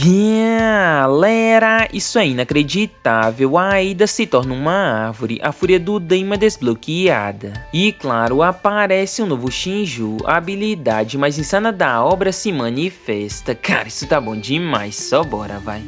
Galera, isso é inacreditável, a Ada se torna uma árvore, a fúria do Daimon é desbloqueada. E claro, aparece um novo Shinju, a habilidade mais insana da obra se manifesta. Cara, isso tá bom demais, só bora, vai.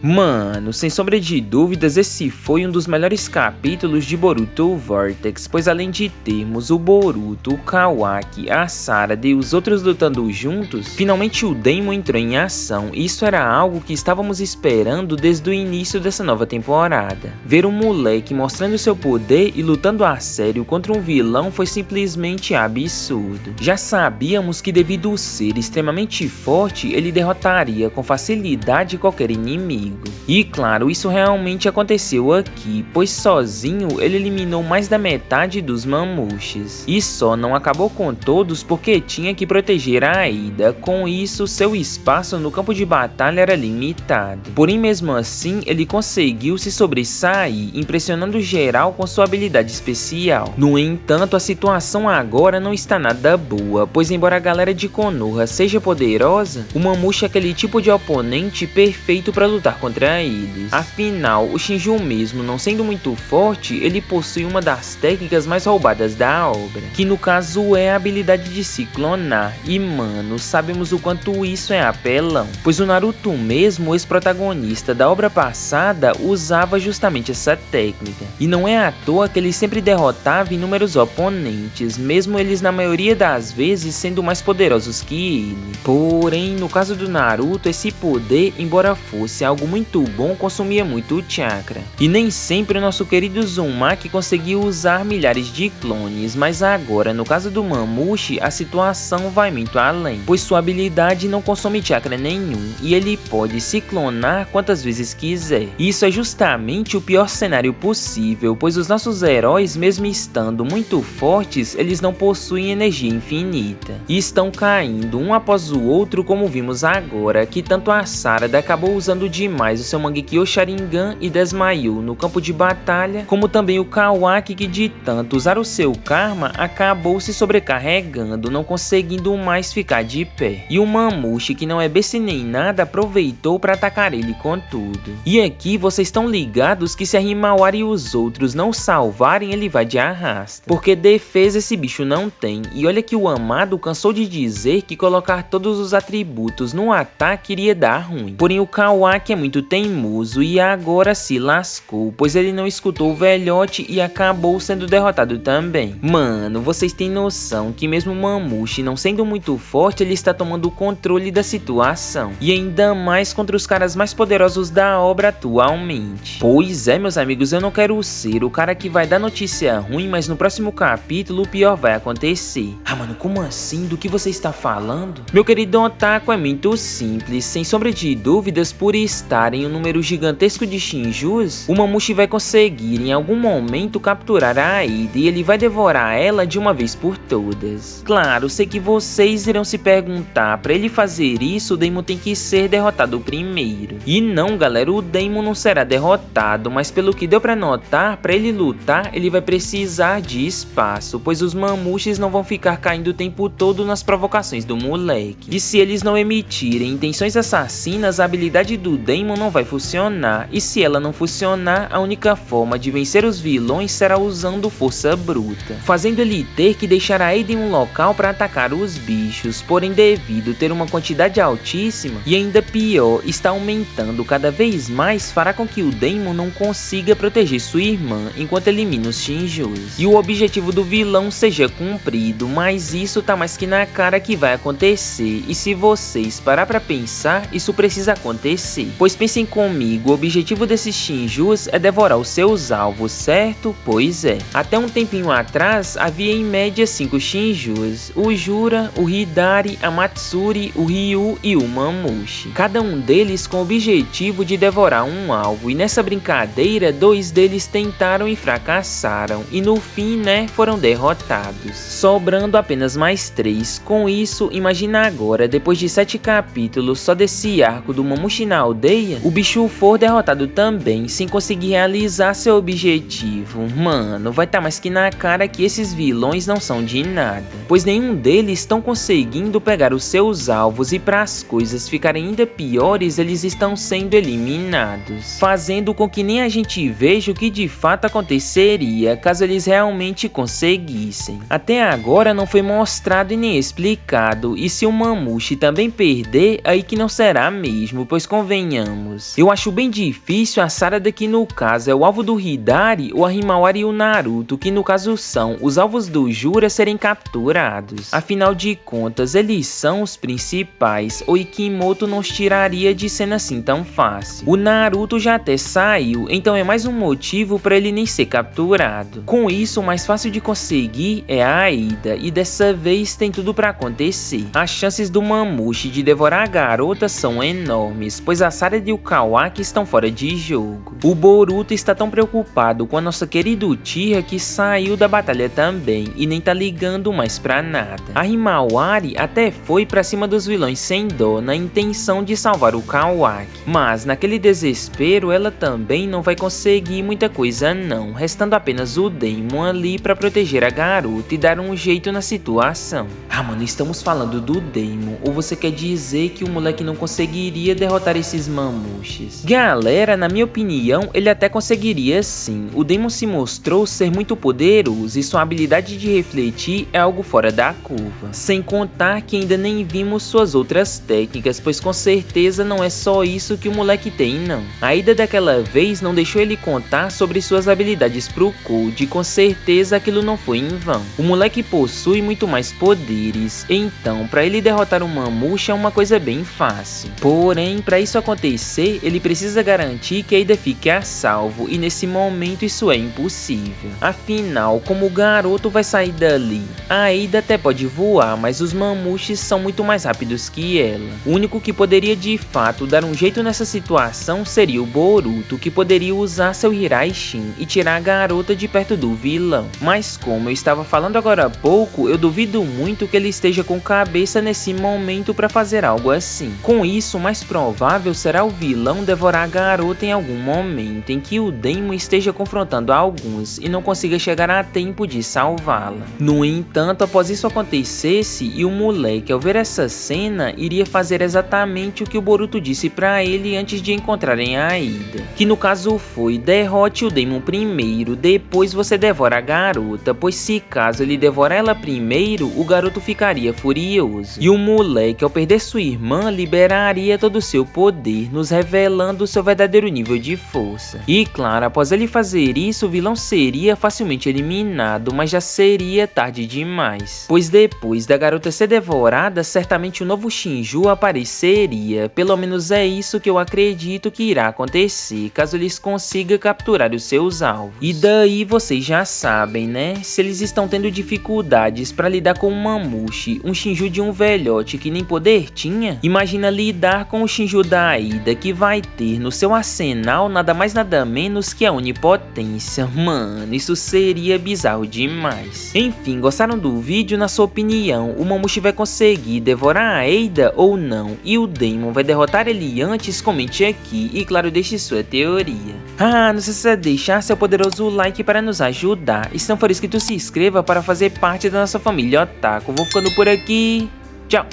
Mano, sem sombra de dúvidas, esse foi um dos melhores capítulos de Boruto Vortex, pois além de termos o Boruto, o Kawaki, a Sarada e os outros lutando juntos, finalmente o Daimon entrou em ação, e isso era algo que estávamos esperando desde o início dessa nova temporada. Ver um moleque mostrando seu poder e lutando a sério contra um vilão foi simplesmente absurdo. Já sabíamos que devido ser extremamente forte, ele derrotaria com facilidade qualquer inimigo. E claro, isso realmente aconteceu aqui, pois sozinho ele eliminou mais da metade dos Mamushis. E só não acabou com todos porque tinha que proteger a Ada, com isso seu espaço no campo de batalha era limitado. Porém mesmo assim ele conseguiu se sobressair, impressionando geral com sua habilidade especial. No entanto, a situação agora não está nada boa, pois embora a galera de Konoha seja poderosa, o Mamushi é aquele tipo de oponente perfeito para lutar contra eles. Afinal, o Shinju mesmo não sendo muito forte, ele possui uma das técnicas mais roubadas da obra, que no caso é a habilidade de se clonar. E mano, sabemos o quanto isso é apelão, pois o Naruto mesmo, ex-protagonista da obra passada, usava justamente essa técnica. E não é à toa que ele sempre derrotava inúmeros oponentes, mesmo eles na maioria das vezes sendo mais poderosos que ele. Porém, no caso do Naruto, esse poder, embora fosse algo muito bom, consumia muito chakra. E nem sempre o nosso querido Uzumaki conseguiu usar milhares de clones, mas agora, no caso do Mamushi, a situação vai muito além, pois sua habilidade não consome chakra nenhum, e ele pode se clonar quantas vezes quiser. Isso é justamente o pior cenário possível, pois os nossos heróis, mesmo estando muito fortes, eles não possuem energia infinita, e estão caindo um após o outro, como vimos agora, que tanto a Sarada acabou usando demais o seu Mangekyo Sharingan e desmaiou no campo de batalha, como também o Kawaki, que de tanto usar o seu karma acabou se sobrecarregando, não conseguindo mais ficar de pé. E o Mamushi, que não é besta nem nada, aproveitou para atacar ele com tudo. E aqui vocês estão ligados que se a Himawari e os outros não salvarem, ele vai de arrasta, porque defesa esse bicho não tem. E olha que o Amado cansou de dizer que colocar todos os atributos no ataque iria dar ruim. Porém o Kawaki é muito teimoso e agora se lascou, pois ele não escutou o velhote e acabou sendo derrotado também. Mano, vocês têm noção que mesmo o Mamushi não sendo muito forte, ele está tomando o controle da situação, e ainda mais contra os caras mais poderosos da obra atualmente. Pois é, meus amigos, eu não quero ser o cara que vai dar notícia ruim, mas no próximo capítulo o pior vai acontecer. Ah mano, como assim? Do que você está falando? Meu querido Otaku, é muito simples, sem sombra de dúvidas, por estar em um número gigantesco de Shinjus, o Mamushi vai conseguir em algum momento capturar a Ada e ele vai devorar ela de uma vez por todas. Claro, sei que vocês irão se perguntar, para ele fazer isso o Daimon tem que ser derrotado primeiro. E não galera, o Daimon não será derrotado, mas pelo que deu pra notar, para ele lutar ele vai precisar de espaço, pois os Mamushis não vão ficar caindo o tempo todo nas provocações do moleque. E se eles não emitirem intenções assassinas, a habilidade do Daimon não vai funcionar, e se ela não funcionar, a única forma de vencer os vilões será usando força bruta, fazendo ele ter que deixar a Ada em um local para atacar os bichos. Porém, devido ter uma quantidade altíssima, e ainda pior, está aumentando cada vez mais, fará com que o Daimon não consiga proteger sua irmã enquanto elimina os Shinjus, e o objetivo do vilão seja cumprido, mas isso tá mais que na cara que vai acontecer, e se vocês parar pra pensar, isso precisa acontecer, pois pensem comigo, o objetivo desses Shinjus é devorar os seus alvos, certo? Pois é. Até um tempinho atrás, havia em média 5 Shinjus, o Jura, o Hidari, a Matsuri, o Ryu e o Mamushi, cada um deles com o objetivo de devorar um alvo, e nessa brincadeira, 2 deles tentaram e fracassaram, e no fim, foram derrotados, sobrando apenas mais 3. Com isso, imagina agora, depois de 7 capítulos só desse arco do Mamushi na aldeia, aldeia, o bicho for derrotado também, sem conseguir realizar seu objetivo. Mano, vai tá mais que na cara que esses vilões não são de nada, pois nenhum deles estão conseguindo pegar os seus alvos e para as coisas ficarem ainda piores, eles estão sendo eliminados, fazendo com que nem a gente veja o que de fato aconteceria caso eles realmente conseguissem. Até agora não foi mostrado e nem explicado, e se o Mamute também perder, aí que não será mesmo, pois convenhamos, eu acho bem difícil a Sarada, que no caso é o alvo do Hidari, o Ahimawari e o Naruto, que no caso são os alvos do Jura, serem capturados. Afinal de contas, eles são os principais, o Ikimoto não os tiraria de cena assim tão fácil. O Naruto já até saiu, então é mais um motivo para ele nem ser capturado. Com isso, o mais fácil de conseguir é a Aida, e dessa vez tem tudo para acontecer. As chances do Mamute de devorar a garota são enormes, pois a Sarada e o Kawaki estão fora de jogo. O Boruto está tão preocupado com a nossa querida Uchiha que saiu da batalha também, e nem tá ligando mais pra nada. A Himawari até foi pra cima dos vilões sem dó, na intenção de salvar o Kawaki, mas naquele desespero ela também não vai conseguir muita coisa não, restando apenas o Daimon ali pra proteger a garota e dar um jeito na situação. Ah mano, estamos falando do Daimon, ou você quer dizer que o moleque não conseguiria derrotar esses Mamutes? Galera, na minha opinião, ele até conseguiria sim. O Daimon se mostrou ser muito poderoso e sua habilidade de refletir é algo fora da curva. Sem contar que ainda nem vimos suas outras técnicas, pois com certeza não é só isso que o moleque tem não. A Aida daquela vez não deixou ele contar sobre suas habilidades pro Code, e com certeza aquilo não foi em vão. O moleque possui muito mais poderes, então para ele derrotar o Mamute é uma coisa bem fácil. Porém, para isso acontecer, ele precisa garantir que a Aida fique a salvo, e nesse momento isso é impossível. Afinal, como o garoto vai sair dali? A Aida até pode voar, mas os Mamutes são muito mais rápidos que ela. O único que poderia de fato dar um jeito nessa situação seria o Boruto, que poderia usar seu Hiraishin e tirar a garota de perto do vilão. Mas como eu estava falando agora há pouco, eu duvido muito que ele esteja com cabeça nesse momento para fazer algo assim. Com isso, o mais provável será o vilão devorar a garota em algum momento em que o Daimon esteja confrontando alguns e não consiga chegar a tempo de salvá-la. No entanto, após isso acontecesse e o moleque, ao ver essa cena, iria fazer exatamente o que o Boruto disse pra ele antes de encontrarem a Aida, que no caso foi: derrote o Daimon primeiro, depois você devora a garota, pois se caso ele devorar ela primeiro, o garoto ficaria furioso, e o moleque, ao perder sua irmã, liberaria todo o seu poder, nos revelando seu verdadeiro nível de força. E claro, após ele fazer isso, o vilão seria facilmente eliminado, mas já seria tarde demais, pois depois da garota ser devorada, certamente o novo Shinju apareceria. Pelo menos é isso que eu acredito que irá acontecer, caso eles consigam capturar os seus alvos. E daí vocês já sabem, né? Se eles estão tendo dificuldades para lidar com o Mamute, um Shinju de um velhote que nem poder tinha, imagina lidar com o Shinju da Aida, que vai ter no seu arsenal nada mais nada menos que a onipotência. Mano, isso seria bizarro demais. Enfim, gostaram do vídeo? Na sua opinião, o Mamute vai conseguir devorar a Aida ou não? E o Daimon vai derrotar ele antes? Comente aqui e claro, deixe sua teoria. Ah, não se esqueça de deixar seu poderoso like para nos ajudar, e se não for inscrito, se inscreva para fazer parte da nossa família Otaku. Vou ficando por aqui, tchau!